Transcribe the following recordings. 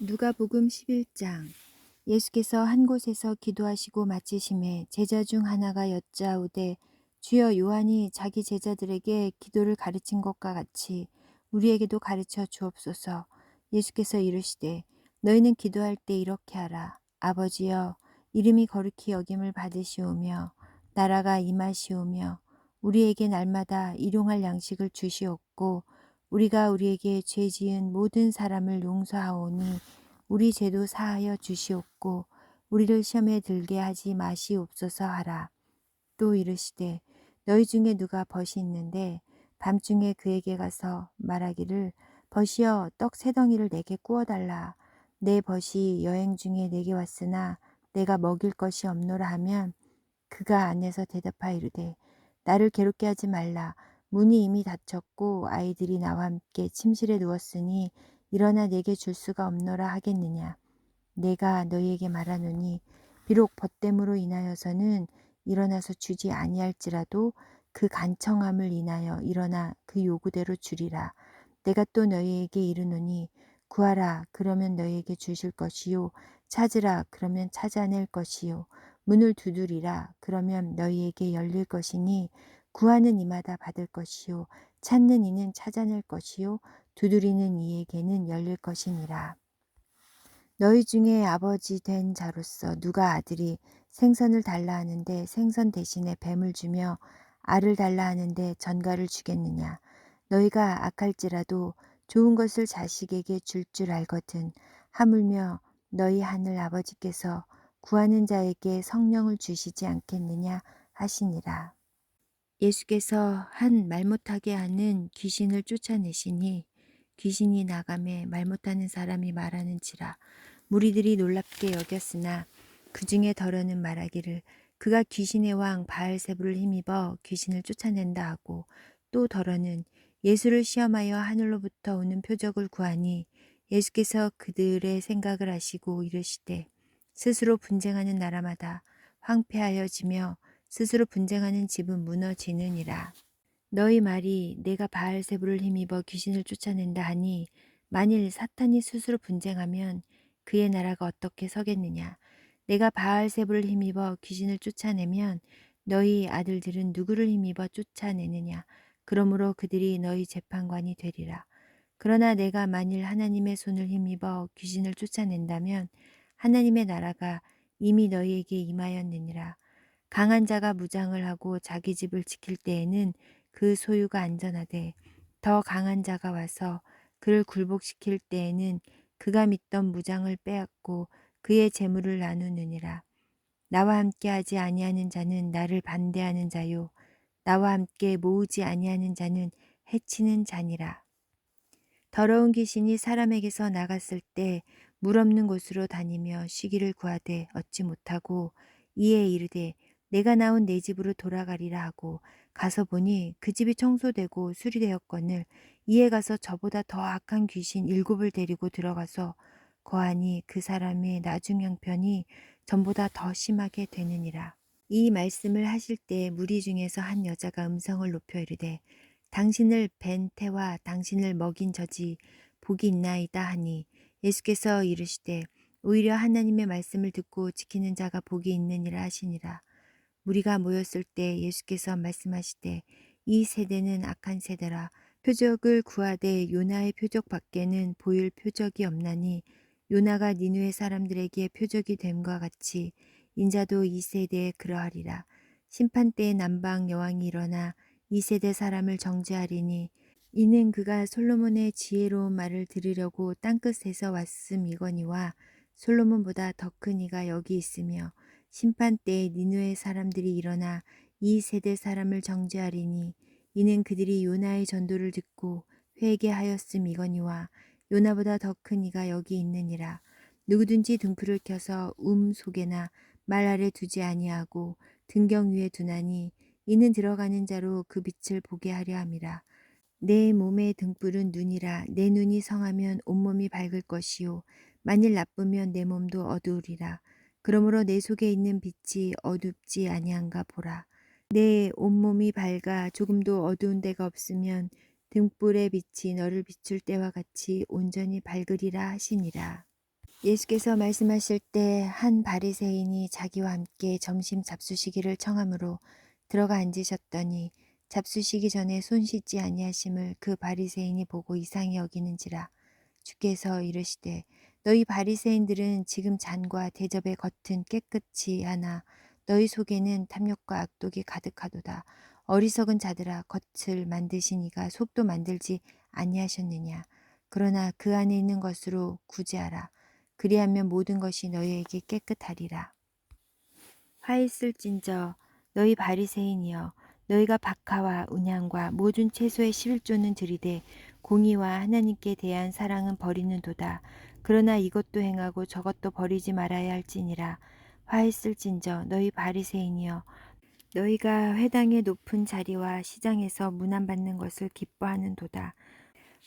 누가복음 11장. 예수께서 한 곳에서 기도하시고 마치심에 제자 중 하나가 여짜오되, 주여, 요한이 자기 제자들에게 기도를 가르친 것과 같이 우리에게도 가르쳐 주옵소서. 예수께서 이르시되, 너희는 기도할 때 이렇게 하라. 아버지여, 이름이 거룩히 여김을 받으시오며 나라가 임하시오며 우리에게 날마다 일용할 양식을 주시옵고, 우리가 우리에게 죄 지은 모든 사람을 용서하오니 우리 죄도 사하여 주시옵고 우리를 시험에 들게 하지 마시옵소서 하라. 또 이르시되, 너희 중에 누가 벗이 있는데 밤중에 그에게 가서 말하기를, 벗이여, 떡 세 덩이를 내게 구워달라. 내 벗이 여행 중에 내게 왔으나 내가 먹일 것이 없노라 하면, 그가 안에서 대답하여 이르되, 나를 괴롭게 하지 말라. 문이 이미 닫혔고 아이들이 나와 함께 침실에 누웠으니 일어나 내게 줄 수가 없노라 하겠느냐. 내가 너희에게 말하노니 비록 벗됨으로 인하여서는 일어나서 주지 아니할지라도 그 간청함을 인하여 일어나 그 요구대로 주리라. 내가 또 너희에게 이르노니, 구하라, 그러면 너희에게 주실 것이요, 찾으라, 그러면 찾아낼 것이요, 문을 두드리라, 그러면 너희에게 열릴 것이니, 구하는 이마다 받을 것이요, 찾는 이는 찾아낼 것이요, 두드리는 이에게는 열릴 것이니라. 너희 중에 아버지 된 자로서 누가 아들이 생선을 달라 하는데 생선 대신에 뱀을 주며 알을 달라 하는데 전갈을 주겠느냐. 너희가 악할지라도 좋은 것을 자식에게 줄 줄 알거든. 하물며 너희 하늘 아버지께서 구하는 자에게 성령을 주시지 않겠느냐 하시니라. 예수께서 한 말 못하게 하는 귀신을 쫓아내시니 귀신이 나가매 말 못하는 사람이 말하는지라. 무리들이 놀랍게 여겼으나 그 중에 더러는 말하기를, 그가 귀신의 왕 바알세불을 힘입어 귀신을 쫓아낸다 하고, 또 더러는 예수를 시험하여 하늘로부터 오는 표적을 구하니, 예수께서 그들의 생각을 아시고 이르시되, 스스로 분쟁하는 나라마다 황폐하여지며 스스로 분쟁하는 집은 무너지느니라. 너희 말이 내가 바알세불을 힘입어 귀신을 쫓아낸다 하니, 만일 사탄이 스스로 분쟁하면 그의 나라가 어떻게 서겠느냐. 내가 바알세불을 힘입어 귀신을 쫓아내면 너희 아들들은 누구를 힘입어 쫓아내느냐. 그러므로 그들이 너희 재판관이 되리라. 그러나 내가 만일 하나님의 손을 힘입어 귀신을 쫓아낸다면 하나님의 나라가 이미 너희에게 임하였느니라. 강한 자가 무장을 하고 자기 집을 지킬 때에는 그 소유가 안전하되, 더 강한 자가 와서 그를 굴복시킬 때에는 그가 믿던 무장을 빼앗고 그의 재물을 나누느니라. 나와 함께 하지 아니하는 자는 나를 반대하는 자요, 나와 함께 모으지 아니하는 자는 해치는 자니라. 더러운 귀신이 사람에게서 나갔을 때 물 없는 곳으로 다니며 쉬기를 구하되 얻지 못하고, 이에 이르되 내가 나온 내 집으로 돌아가리라 하고 가서 보니 그 집이 청소되고 수리되었거늘, 이에 가서 저보다 더 악한 귀신 7을 데리고 들어가서 거하니 그 사람의 나중 형편이 전보다 더 심하게 되느니라. 이 말씀을 하실 때 무리 중에서 한 여자가 음성을 높여 이르되, 당신을 뵌 태와 당신을 먹인 저지 복이 있나이다 하니, 예수께서 이르시되, 오히려 하나님의 말씀을 듣고 지키는 자가 복이 있느니라 하시니라. 무리가 모였을 때 예수께서 말씀하시되, 이 세대는 악한 세대라. 표적을 구하되 요나의 표적 밖에는 보일 표적이 없나니, 요나가 니느웨 사람들에게 표적이 됨과 같이 인자도 이 세대에 그러하리라. 심판 때에 남방 여왕이 일어나 이 세대 사람을 정죄하리니, 이는 그가 솔로몬의 지혜로운 말을 들으려고 땅끝에서 왔음이거니와, 솔로몬보다 더 큰 이가 여기 있으며, 심판 때에 니느웨 사람들이 일어나 이 세대 사람을 정죄하리니, 이는 그들이 요나의 전도를 듣고 회개하였음이거니와, 요나보다 더 큰 이가 여기 있느니라. 누구든지 등불을 켜서 속에나 말 아래 두지 아니하고 등경 위에 두나니, 이는 들어가는 자로 그 빛을 보게 하려 함이라. 내 몸의 등불은 눈이라. 내 눈이 성하면 온몸이 밝을 것이요, 만일 나쁘면 내 몸도 어두우리라. 그러므로 내 속에 있는 빛이 어둡지 아니한가 보라. 내 온몸이 밝아 조금도 어두운 데가 없으면 등불의 빛이 너를 비출 때와 같이 온전히 밝으리라 하시니라. 예수께서 말씀하실 때 한 바리새인이 자기와 함께 점심 잡수시기를 청하므로 들어가 앉으셨더니 잡수시기 전에 손 씻지 아니하심을 그 바리새인이 보고 이상히 여기는지라. 주께서 이르시되 너희 바리새인들은 지금 잔과 대접의 겉은 깨끗이 하나 너희 속에는 탐욕과 악독이 가득하도다. 어리석은 자들아, 겉을 만드신 이가 속도 만들지 아니하셨느냐. 그러나 그 안에 있는 것으로 구제하라. 그리하면 모든 것이 너희에게 깨끗하리라. 화 있을진저 너희 바리새인이여, 너희가 박하와 운향과 모든 채소의 11조는 들이되 공의와 하나님께 대한 사랑은 버리는도다. 그러나 이것도 행하고 저것도 버리지 말아야 할지니라. 화 있을진저 너희 바리새인이여, 너희가 회당의 높은 자리와 시장에서 문안받는 것을 기뻐하는도다.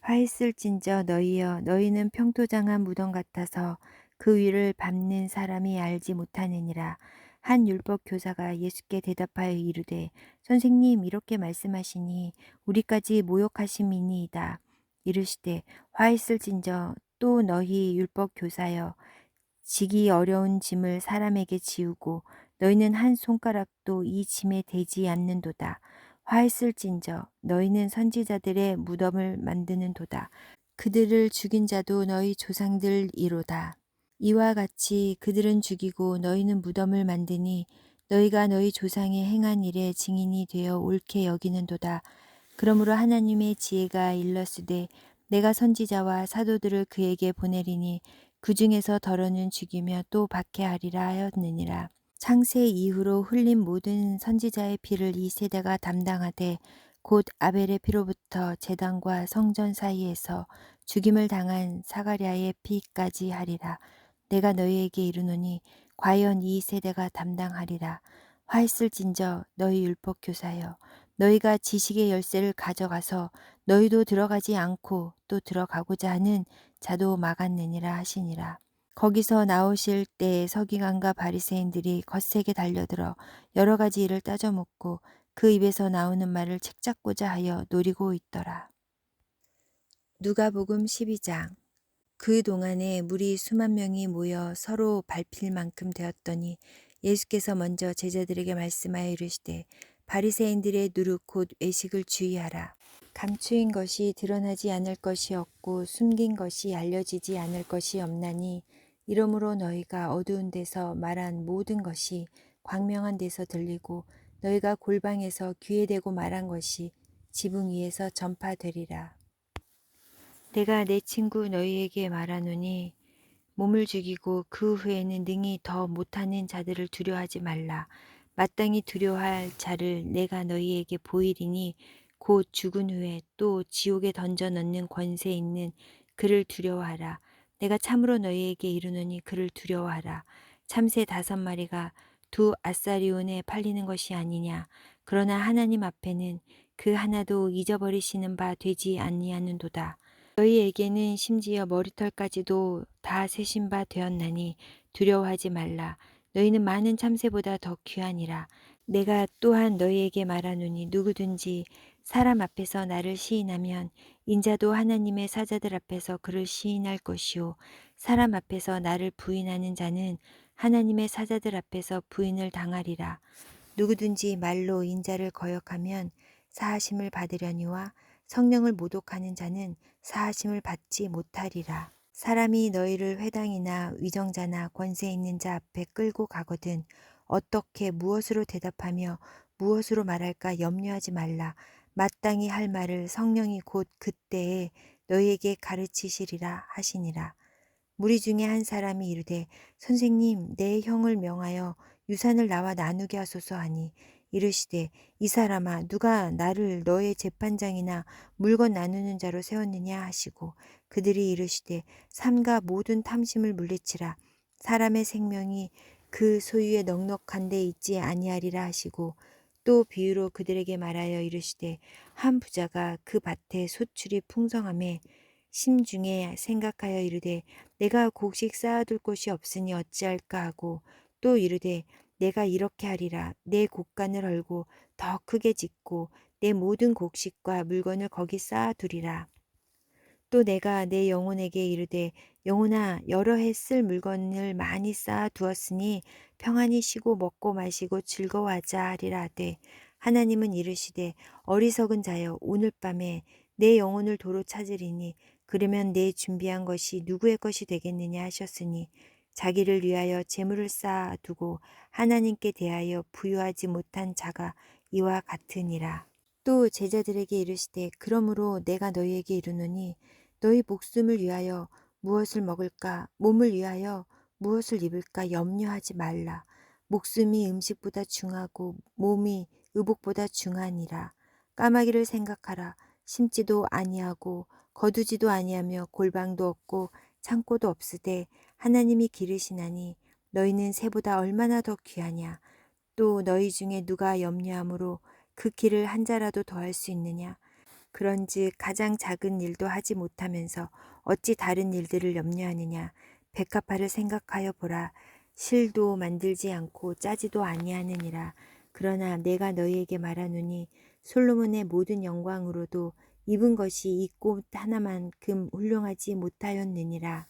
화 있을진저 너희여, 너희는 평토장한 무덤 같아서 그 위를 밟는 사람이 알지 못하느니라. 한 율법 교사가 예수께 대답하여 이르되 선생님, 이렇게 말씀하시니 우리까지 모욕하심이니이다. 이르시되 화 있을진저 또 너희 율법 교사여, 지기 어려운 짐을 사람에게 지우고 너희는 한 손가락도 이 짐에 대지 않는도다. 화 있을진저 너희는 선지자들의 무덤을 만드는도다. 그들을 죽인 자도 너희 조상들이로다. 이와 같이 그들은 죽이고 너희는 무덤을 만드니 너희가 너희 조상의 행한 일에 증인이 되어 옳게 여기는도다. 그러므로 하나님의 지혜가 일렀으되 내가 선지자와 사도들을 그에게 보내리니 그 중에서 더러는 죽이며 또 박해하리라 하였느니라. 창세 이후로 흘린 모든 선지자의 피를 이 세대가 담당하되 곧 아벨의 피로부터 제단과 성전 사이에서 죽임을 당한 사가랴의 피까지 하리라. 내가 너희에게 이르노니 과연 이 세대가 담당하리라. 화 있을진저 너희 율법 교사여, 너희가 지식의 열쇠를 가져가서 너희도 들어가지 않고 또 들어가고자 하는 자도 막았느니라 하시니라. 거기서 나오실 때 서기관과 바리새인들이 거세게 달려들어 여러 가지 일을 따져 묻고 그 입에서 나오는 말을 책잡고자 하여 노리고 있더라. 누가복음 12장. 그 동안에 무리 수만 명이 모여 서로 밟힐 만큼 되었더니 예수께서 먼저 제자들에게 말씀하여 이르시되 바리새인들의 누룩 곧 외식을 주의하라. 감추인 것이 드러나지 않을 것이 없고 숨긴 것이 알려지지 않을 것이 없나니 이러므로 너희가 어두운 데서 말한 모든 것이 광명한 데서 들리고 너희가 골방에서 귀에 대고 말한 것이 지붕 위에서 전파되리라. 내가 내 친구 너희에게 말하노니 몸을 죽이고 그 후에는 능히 더 못하는 자들을 두려워하지 말라. 마땅히 두려워할 자를 내가 너희에게 보이리니 곧 죽은 후에 또 지옥에 던져 넣는 권세 있는 그를 두려워하라. 내가 참으로 너희에게 이르노니 그를 두려워하라. 참새 5마리가 두 아사리온에 팔리는 것이 아니냐. 그러나 하나님 앞에는 그 하나도 잊어버리시는 바 되지 아니하는도다. 너희에게는 심지어 머리털까지도 다 세신 바 되었나니 두려워하지 말라. 너희는 많은 참새보다 더 귀하니라. 내가 또한 너희에게 말하노니 누구든지 사람 앞에서 나를 시인하면 인자도 하나님의 사자들 앞에서 그를 시인할 것이요 사람 앞에서 나를 부인하는 자는 하나님의 사자들 앞에서 부인을 당하리라. 누구든지 말로 인자를 거역하면 사하심을 받으려니와 성령을 모독하는 자는 사하심을 받지 못하리라. 사람이 너희를 회당이나 위정자나 권세 있는 자 앞에 끌고 가거든 어떻게 무엇으로 대답하며 무엇으로 말할까 염려하지 말라. 마땅히 할 말을 성령이 곧 그때에 너희에게 가르치시리라 하시니라. 무리 중에 한 사람이 이르되 선생님, 내 형을 명하여 유산을 나와 나누게 하소서 하니 이르시되 이 사람아, 누가 나를 너의 재판장이나 물건 나누는 자로 세웠느냐 하시고 그들이 이르시되 삼가 모든 탐심을 물리치라. 사람의 생명이 그 소유에 넉넉한 데 있지 아니하리라 하시고 또 비유로 그들에게 말하여 이르시되 한 부자가 그 밭에 소출이 풍성함에 심중에 생각하여 이르되 내가 곡식 쌓아둘 곳이 없으니 어찌할까 하고 또 이르되 내가 이렇게 하리라. 내 곡간을 헐고 더 크게 짓고 내 모든 곡식과 물건을 거기 쌓아두리라. 또 내가 내 영혼에게 이르되 영혼아 여러 해 쓸 물건을 많이 쌓아 두었으니 평안히 쉬고 먹고 마시고 즐거워하자 하리라 하되 하나님은 이르시되 어리석은 자여 오늘 밤에 내 영혼을 도로 찾으리니 그러면 내 준비한 것이 누구의 것이 되겠느냐 하셨으니 자기를 위하여 재물을 쌓아 두고 하나님께 대하여 부유하지 못한 자가 이와 같으니라. 또 제자들에게 이르시되 그러므로 내가 너희에게 이르노니 너희 목숨을 위하여 무엇을 먹을까 몸을 위하여 무엇을 입을까 염려하지 말라. 목숨이 음식보다 중하고 몸이 의복보다 중하니라. 까마귀를 생각하라. 심지도 아니하고 거두지도 아니하며 골방도 없고 창고도 없으되 하나님이 기르시나니 너희는 새보다 얼마나 더 귀하냐. 또 너희 중에 누가 염려함으로 그 길을 한 자라도 더할 수 있느냐. 그런즉 가장 작은 일도 하지 못하면서 어찌 다른 일들을 염려하느냐. 백합화를 생각하여 보라. 실도 만들지 않고 짜지도 아니하느니라. 그러나 내가 너희에게 말하노니 솔로몬의 모든 영광으로도 입은 것이 이 꽃 하나만큼 훌륭하지 못하였느니라.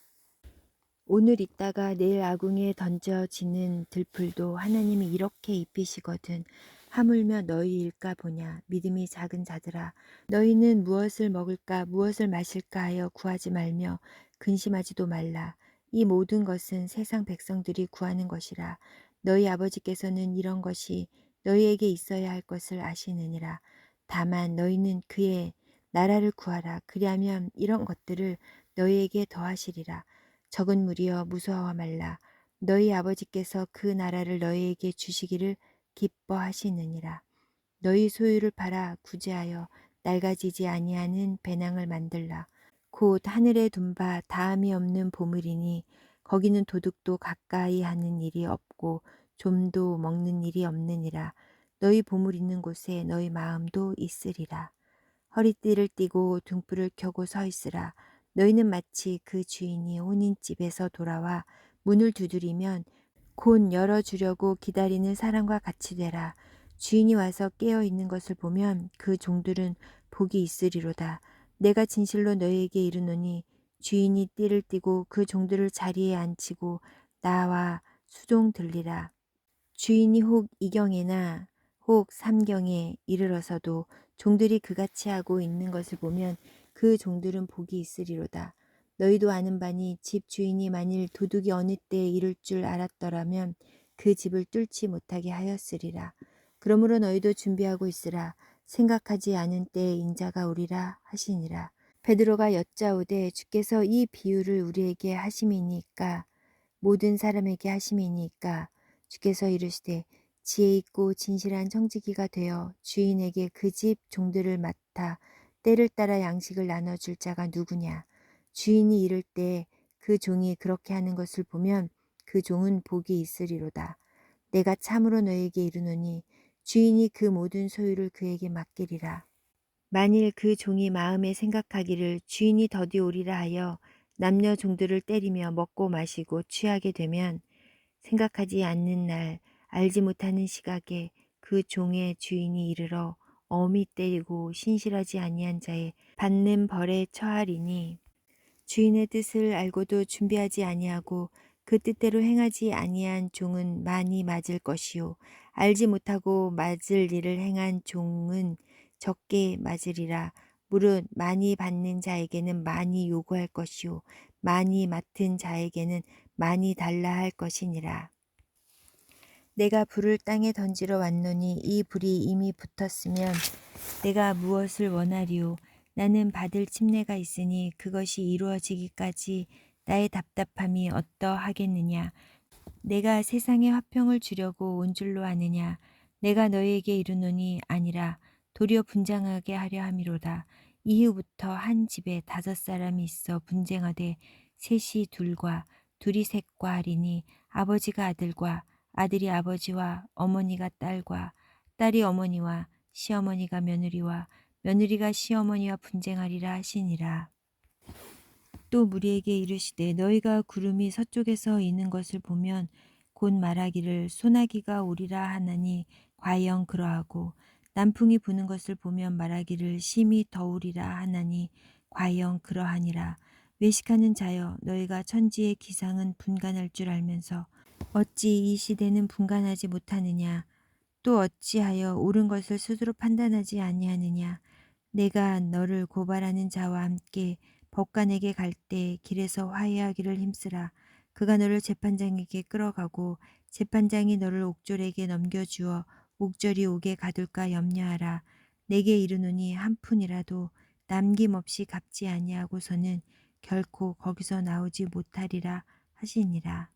오늘 있다가 내일 아궁이에 던져지는 들풀도 하나님이 이렇게 입히시거든. 하물며 너희일까 보냐. 믿음이 작은 자들아. 너희는 무엇을 먹을까 무엇을 마실까 하여 구하지 말며 근심하지도 말라. 이 모든 것은 세상 백성들이 구하는 것이라. 너희 아버지께서는 이런 것이 너희에게 있어야 할 것을 아시느니라. 다만 너희는 그의 나라를 구하라. 그리하면 이런 것들을 너희에게 더하시리라. 적은 무리여 무서워 말라. 너희 아버지께서 그 나라를 너희에게 주시기를 기뻐하시느니라. 너희 소유를 팔아 구제하여 낡아지지 아니하는 배낭을 만들라. 곧 하늘에 둔 바 다함이 없는 보물이니 거기는 도둑도 가까이 하는 일이 없고 좀도 먹는 일이 없느니라. 너희 보물 있는 곳에 너희 마음도 있으리라. 허리띠를 띠고 등불을 켜고 서 있으라. 너희는 마치 그 주인이 혼인집에서 돌아와 문을 두드리면 곧 열어주려고 기다리는 사람과 같이 되라. 주인이 와서 깨어 있는 것을 보면 그 종들은 복이 있으리로다. 내가 진실로 너희에게 이르노니 주인이 띠를 띠고 그 종들을 자리에 앉히고 나와 수종 들리라. 주인이 혹 이경에나 혹 삼경에 이르러서도 종들이 그같이 하고 있는 것을 보면 그 종들은 복이 있으리로다. 너희도 아는 바니 집 주인이 만일 도둑이 어느 때에 이를 줄 알았더라면 그 집을 뚫지 못하게 하였으리라. 그러므로 너희도 준비하고 있으라. 생각하지 않은 때에 인자가 오리라 하시니라. 베드로가 여짜오되 주께서 이 비유를 우리에게 하심이니까 모든 사람에게 하심이니까 주께서 이르시되 지혜 있고 진실한 청지기가 되어 주인에게 그 집 종들을 맡아 때를 따라 양식을 나눠줄 자가 누구냐. 주인이 이를 때 그 종이 그렇게 하는 것을 보면 그 종은 복이 있으리로다. 내가 참으로 너에게 이르노니 주인이 그 모든 소유를 그에게 맡기리라. 만일 그 종이 마음에 생각하기를 주인이 더디 오리라 하여 남녀 종들을 때리며 먹고 마시고 취하게 되면 생각하지 않는 날 알지 못하는 시각에 그 종의 주인이 이르러 엄히 때리고 신실하지 아니한 자의 받는 벌에 처하리니 주인의 뜻을 알고도 준비하지 아니하고 그 뜻대로 행하지 아니한 종은 많이 맞을 것이요 알지 못하고 맞을 일을 행한 종은 적게 맞으리라. 무릇 많이 받는 자에게는 많이 요구할 것이요 많이 맡은 자에게는 많이 달라 할 것이니라. 내가 불을 땅에 던지러 왔노니 이 불이 이미 붙었으면 내가 무엇을 원하리요. 나는 받을 침례가 있으니 그것이 이루어지기까지 나의 답답함이 어떠하겠느냐. 내가 세상에 화평을 주려고 온 줄로 아느냐. 내가 너희에게 이르노니 아니라 도리어 분쟁하게 하려 함이로다. 이후부터 한 집에 5사람이 있어 분쟁하되 셋이 둘과 둘이 셋과 하리니 아버지가 아들과 아들이 아버지와 어머니가 딸과 딸이 어머니와 시어머니가 며느리와 며느리가 시어머니와 분쟁하리라 하시니라. 또 무리에게 이르시되 너희가 구름이 서쪽에서 이는 것을 보면 곧 말하기를 소나기가 오리라 하나니 과연 그러하고 남풍이 부는 것을 보면 말하기를 심히 더우리라 하나니 과연 그러하니라. 외식하는 자여, 너희가 천지의 기상은 분간할 줄 알면서 어찌 이 시대는 분간하지 못하느냐. 또 어찌하여 옳은 것을 스스로 판단하지 아니하느냐. 내가 너를 고발하는 자와 함께 법관에게 갈 때 길에서 화해하기를 힘쓰라. 그가 너를 재판장에게 끌어가고 재판장이 너를 옥졸에게 넘겨주어 옥졸이 옥에 가둘까 염려하라. 내게 이르노니 한 푼이라도 남김없이 갚지 아니하고서는 결코 거기서 나오지 못하리라 하시니라.